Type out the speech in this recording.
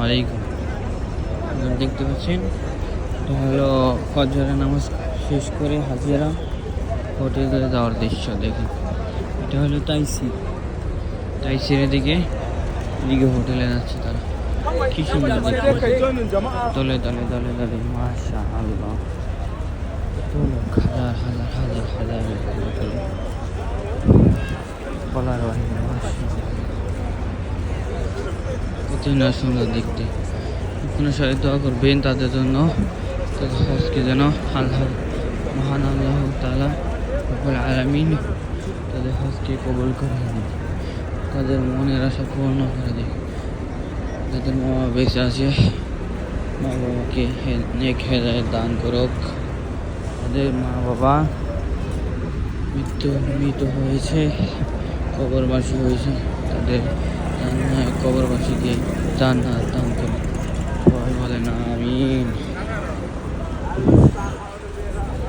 আলাইকুম। দেখতে পাচ্ছেন এটা হলো ফজরের নামাজ শেষ করে হাজিরা হোটেলে যাওয়ার দৃশ্য। দেখেন এটা হলো তাইসিরের দিকে হোটেলে যাচ্ছে তারা। কি সুন্দর দেখতে, দলে দলে দলে দলে মাশা আল্লাহ, হাজার হাজার হাজার হাজার বলার বাইরে কত না সুন্দর দেখতে। কোনো সবাই দোয়া করবেন তাদের জন্য, তাদের হজকে যেন আল্লাহ মহান আল্লাহ তাআলা রব্বুল আলামিন তাদের হজকে কবুল করে নেন, তাদের মনের আশা পূর্ণ করে দেয়। যাদের মা বেঁচে আছে মা বাবাকে নেক হেদায়েত দান করুক। তাদের মা বাবা মৃত হয়েছে, কবরবাসী হয়েছে, তাদের কবরবাসীকে জান্নাত দান